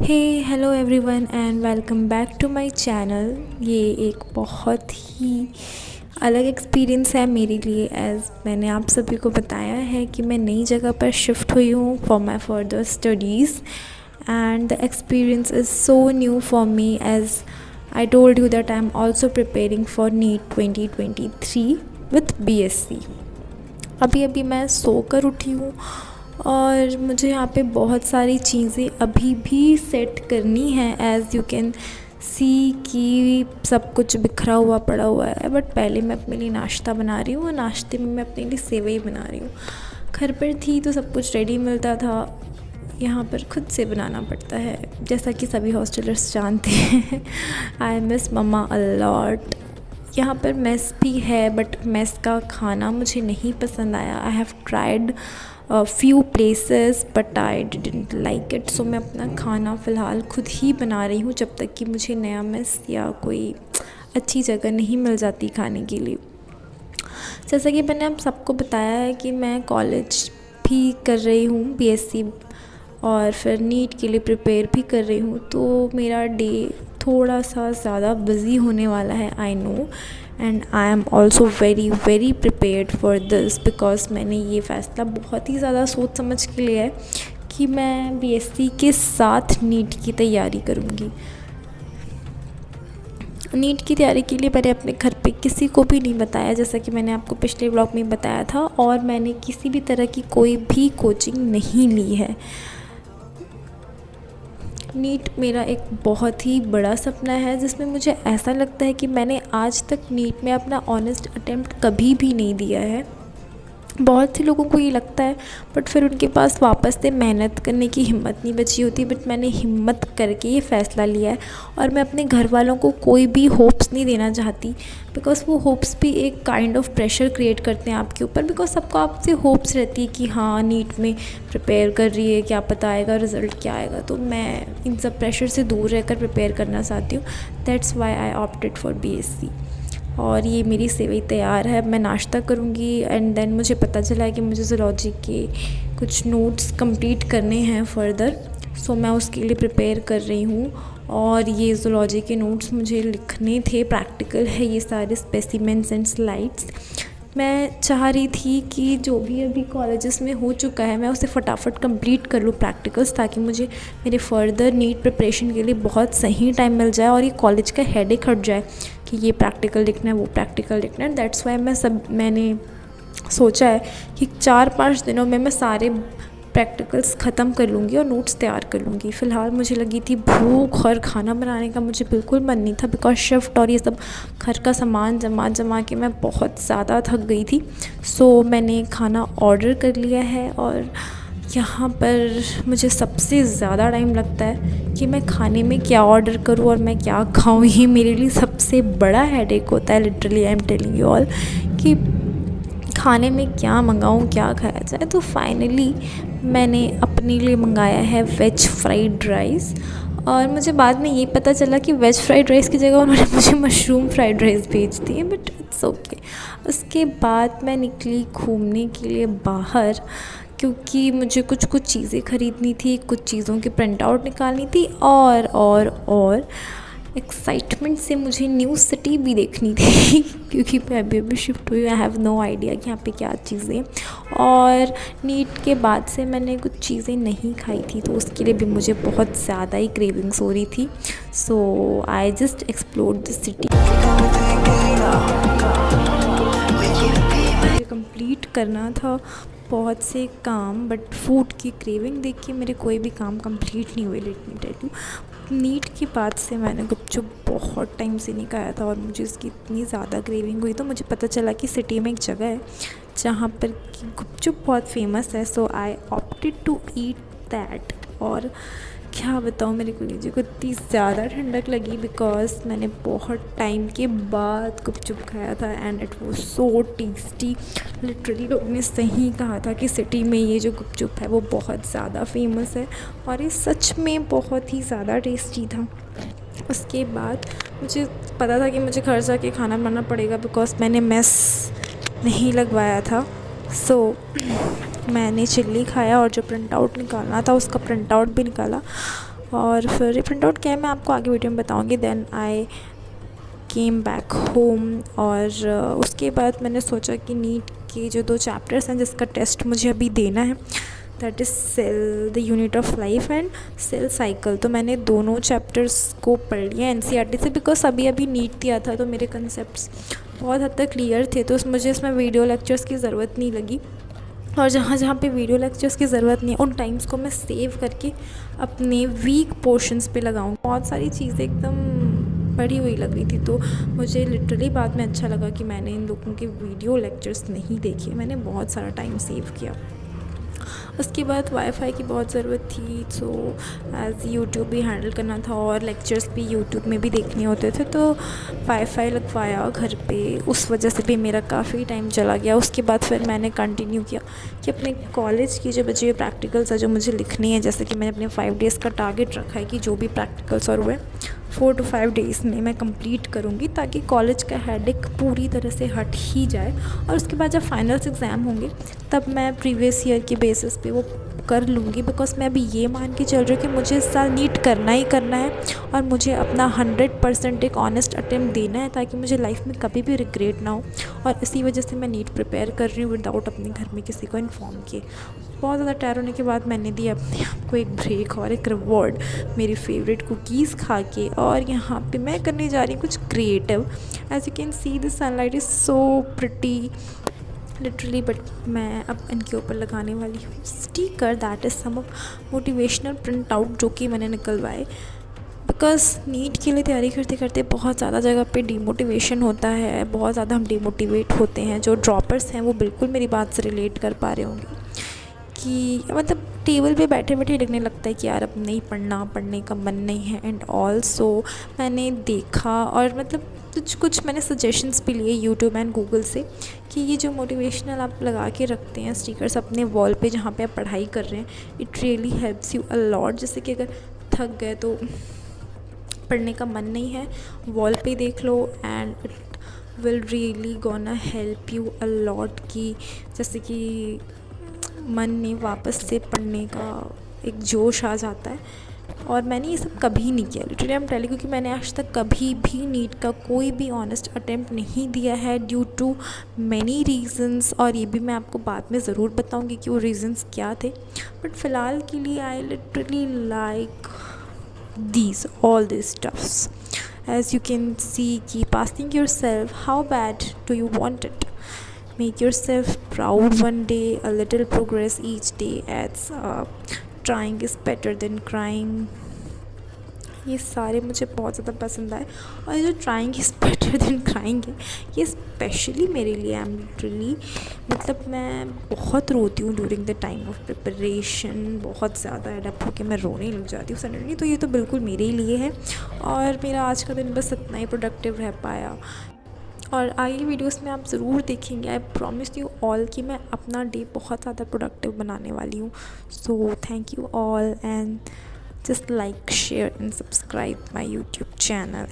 Hey hello everyone and welcome back to my channel. ये एक बहुत ही अलग एक्सपीरियंस है मेरे लिए, एज़ मैंने आप सभी को बताया है कि मैं नई जगह पर शिफ्ट हुई हूँ for my further studies and the experience is so new for me, as I told you that I am also preparing for NEET 2023 with BSc। अभी अभी मैं सोकर उठी हूँ और मुझे यहाँ पे बहुत सारी चीज़ें अभी भी सेट करनी है। एज़ यू कैन सी कि सब कुछ बिखरा हुआ पड़ा हुआ है, बट पहले मैं अपने लिए नाश्ता बना रही हूँ और नाश्ते में मैं अपने लिए सेवई बना रही हूँ। घर पर थी तो सब कुछ रेडी मिलता था, यहाँ पर खुद से बनाना पड़ता है, जैसा कि सभी हॉस्टलर्स जानते हैं। I miss mumma a lot. यहाँ पर मेस भी है बट मेस का खाना मुझे नहीं पसंद आया। I have tried few places but I didn't like it. So मैं अपना खाना फ़िलहाल खुद ही बना रही हूँ जब तक कि मुझे नया मेस या कोई अच्छी जगह नहीं मिल जाती खाने के लिए। जैसा कि मैंने आप सबको बताया है कि मैं कॉलेज भी कर रही हूँ BSc और फिर नीट के लिए प्रिपेयर भी कर रही हूँ, तो मेरा डे थोड़ा सा ज़्यादा बिज़ी होने वाला है, I know, and I am also very very prepared for this because मैंने ये फ़ैसला बहुत ही ज़्यादा सोच समझ के लिया है कि मैं BSc के साथ नीट की तैयारी करूँगी। नीट की तैयारी के लिए मैंने अपने घर पे किसी को भी नहीं बताया, जैसा कि मैंने आपको पिछले व्लॉग में बताया था, और मैंने किसी भी तरह की कोई भी कोचिंग नहीं ली है। नीट मेरा एक बहुत ही बड़ा सपना है जिसमें मुझे ऐसा लगता है कि मैंने आज तक नीट में अपना ऑनेस्ट अटेम्प्ट कभी भी नहीं दिया है। बहुत से लोगों को ये लगता है बट फिर उनके पास वापस से मेहनत करने की हिम्मत नहीं बची होती, बट मैंने हिम्मत करके ये फ़ैसला लिया है और मैं अपने घर वालों को कोई भी होप्स नहीं देना चाहती, बिकॉज़ वो होप्स भी एक काइंड ऑफ प्रेशर क्रिएट करते हैं आपके ऊपर, बिकॉज सबको आपसे होप्स रहती है कि हाँ नीट में प्रिपेयर कर रही है, क्या पता आएगा रिज़ल्ट क्या आएगा। तो मैं इन सब प्रेशर से दूर रहकर प्रिपेयर करना चाहती हूँ। That's why I opted for BSc। और ये मेरी सेवई तैयार है, मैं नाश्ता करूँगी एंड देन मुझे पता चला है कि मुझे ज़ूलॉजी के कुछ नोट्स कंप्लीट करने हैं फर्दर, सो मैं उसके लिए प्रिपेयर कर रही हूँ। और ये ज़ूलॉजी के नोट्स मुझे लिखने थे, प्रैक्टिकल है ये सारे स्पेसिमेंस एंड स्लाइड्स। मैं चाह रही थी कि जो भी अभी कॉलेजेस में हो चुका है मैं उसे फटाफट कंप्लीट कर लूँ प्रैक्टिकल्स, ताकि मुझे मेरे फर्दर नीट प्रिपरेशन के लिए बहुत सही टाइम मिल जाए और ये कॉलेज का हेडेक हट जाए कि ये प्रैक्टिकल लिखना है वो प्रैक्टिकल लिखना है। दैट्स वाई मैंने सोचा है कि 4-5 दिनों में मैं सारे प्रैक्टिकल्स ख़त्म कर लूँगी और नोट्स तैयार कर लूँगी। फ़िलहाल मुझे लगी थी भूख और खाना बनाने का मुझे बिल्कुल मन नहीं था, बिकॉज शिफ्ट और ये सब घर का सामान जमा जमा के मैं बहुत ज़्यादा थक गई थी। सो मैंने खाना ऑर्डर कर लिया है और यहाँ पर मुझे सबसे ज़्यादा टाइम लगता है कि मैं खाने में क्या ऑर्डर करूँ और मैं क्या खाऊँ। ये मेरे लिए सबसे बड़ा हेडेक होता है, literally I am telling you all, कि खाने में क्या मंगाऊँ क्या खाया जाए। तो फाइनली मैंने अपने लिए मंगाया है वेज फ्राइड राइस, और मुझे बाद में ये पता चला कि वेज फ्राइड राइस की जगह उन्होंने मुझे मशरूम फ्राइड राइस भेज दी है, बट इट्स ओके। उसके बाद मैं निकली घूमने के लिए बाहर, क्योंकि मुझे कुछ चीज़ें ख़रीदनी थी, कुछ चीज़ों की प्रिंट आउट निकालनी थी, और एक्साइटमेंट से मुझे न्यू सिटी भी देखनी थी क्योंकि मैं अभी शिफ्ट हुई, आई हैव नो आइडिया कि यहाँ पे क्या चीज़ें। और नीट के बाद से मैंने कुछ चीज़ें नहीं खाई थी, तो उसके लिए भी मुझे बहुत ज़्यादा ही क्रेविंग्स हो रही थी। So I just explored the city. मुझे कंप्लीट करना था बहुत से काम, बट फूड की क्रेविंग देख के मेरे कोई भी काम कंप्लीट नहीं हुए, let me tell you. NEET के बाद से मैंने गुपचुप बहुत टाइम से नहीं खाया था और मुझे इसकी इतनी ज़्यादा क्रेविंग हुई, तो मुझे पता चला कि सिटी में एक जगह है जहाँ पर कि गुपचुप बहुत फेमस है। So I opted to eat that. और क्या बताऊँ, मेरे कलेजे को इतनी ज़्यादा ठंडक लगी बिकॉज मैंने बहुत टाइम के बाद गुपचुप खाया था and it was so tasty. Literally लोग ने सही कहा था कि सिटी में ये जो गुपचुप है वो बहुत ज़्यादा फेमस है, और ये सच में बहुत ही ज़्यादा टेस्टी था। उसके बाद मुझे पता था कि मुझे घर जाके खाना बनाना पड़ेगा बिकॉज मैंने मेस नहीं लगवाया था। सो मैंने चिल्ली खाया और जो प्रिंट आउट निकालना था उसका प्रिंट आउट भी निकाला, और फिर प्रिंट आउट क्या है मैं आपको आगे वीडियो में बताऊँगी। Then I came back home और उसके बाद मैंने सोचा कि नीट के जो 2 चैप्टर्स हैं जिसका टेस्ट मुझे अभी देना है, that is cell the unit of life and cell cycle. तो मैंने दोनों चैप्टर्स को पढ़ लिया एनसीईआरटी से, बिकॉज अभी नहीं दिया था तो मेरे कंसेप्ट्स बहुत हद तक क्लियर थे, तो मुझे इसमें वीडियो लेक्चर्स की ज़रूरत नहीं लगी। और जहाँ पे वीडियो लेक्चर्स की ज़रूरत नहीं है उन टाइम्स को मैं सेव करके अपने वीक पोर्शंस पे लगाऊँ। बहुत सारी चीज़ें एकदम पढ़ी हुई लग रही थी, तो मुझे लिटरली बाद में अच्छा लगा कि मैंने इन लोगों के वीडियो लेक्चर्स नहीं देखे, मैंने बहुत सारा टाइम सेव किया। उसके बाद वाईफाई की बहुत ज़रूरत थी, सो एज़ यूट्यूब भी हैंडल करना था और लेक्चर्स भी यूट्यूब में भी देखने होते थे, तो वाईफाई लगवाया घर पे। उस वजह से भी मेरा काफ़ी टाइम चला गया। उसके बाद फिर मैंने कंटिन्यू किया कि अपने कॉलेज की जो बचे हुए प्रैक्टिकल्स है जो मुझे लिखनी है, जैसे कि मैंने अपने 5 डेज़ का टारगेट रखा है कि जो भी प्रैक्टिकल्स और हुए 4 to 5 डेज़ में मैं कंप्लीट करूँगी, ताकि कॉलेज का हेडेक पूरी तरह से हट ही जाए। और उसके बाद जब फाइनल्स एग्ज़ाम होंगे तब मैं प्रीवियस ईयर के बेसिस पे वो कर लूँगी, बिकॉज़ मैं अभी ये मान के चल रही हूँ कि मुझे इस साल नीट करना ही करना है और मुझे अपना 100% एक ऑनेस्ट अटेम्प्ट देना है, ताकि मुझे लाइफ में कभी भी रिग्रेट ना हो। और इसी वजह से मैं नीट प्रिपेयर कर रही हूँ विदाउट अपने घर में किसी को इन्फॉर्म किए। बहुत ज़्यादा टायर होने के बाद मैंने दिया अपने आप को एक ब्रेक और एक रिवॉर्ड मेरी फेवरेट कुकीज़ खा के, और यहाँ पे मैं करने जा रही हूँ कुछ creative. As you can see the sunlight is so pretty literally, but मैं अब इनके ऊपर लगाने वाली हूँ sticker, that is some of motivational print out जो कि मैंने निकलवाए। बिकॉज नीट के लिए तैयारी करते करते बहुत ज़्यादा जगह पे डिमोटिवेशन होता है, बहुत ज़्यादा हम डिमोटिवेट होते हैं। जो ड्रॉपर्स हैं वो बिल्कुल मेरी बात से रिलेट कर पा रहे होंगे कि मतलब टेबल पे बैठे बैठे लिखने लगता है कि यार अब नहीं पढ़ना, पढ़ने का मन नहीं है एंड ऑल्सो मैंने देखा और मतलब कुछ मैंने सजेशंस भी लिए यूट्यूब एंड गूगल से कि ये जो मोटिवेशनल आप लगा के रखते हैं स्टिकर्स अपने वॉल पे जहाँ पे आप पढ़ाई कर रहे हैं, it really helps you a lot. जैसे कि अगर थक गए तो पढ़ने का मन नहीं है, वॉल पे देख लो and it will really gonna help you a lot, कि जैसे कि मन में वापस से पढ़ने का एक जोश आ जाता है। और मैंने ये सब कभी नहीं किया लिटरली, आई एम टेलिंग, क्योंकि मैंने आज तक कभी भी नीट का कोई भी ऑनेस्ट अटेम्प्ट नहीं दिया है ड्यू टू मैनी रीज़न्स, और ये भी मैं आपको बाद में ज़रूर बताऊंगी कि वो रीज़न्स क्या थे। बट फ़िलहाल के लिए I literally like these all these stuffs. As you can see, keep asking yourself how bad do you want it. Make yourself proud one day. A little progress each day adds up. Trying is better than crying. ये सारे मुझे बहुत ज़्यादा पसंद आए, और जो trying is better than crying है ये स्पेशली मेरे लिए। आई एम लिटरली मतलब मैं बहुत रोती हूँ during the time of preparation, बहुत ज़्यादा एडप्ट होकर मैं रोने लग जाती हूँ सडनली। तो ये तो बिल्कुल मेरे ही लिए है, और मेरा आज का दिन बस इतना ही प्रोडक्टिव रह पाया। और आगे वीडियोस में आप ज़रूर देखेंगे, आई प्रॉमिस यू ऑल कि मैं अपना डे बहुत ज़्यादा प्रोडक्टिव बनाने वाली हूँ। So thank you all and just like, share and subscribe my YouTube channel.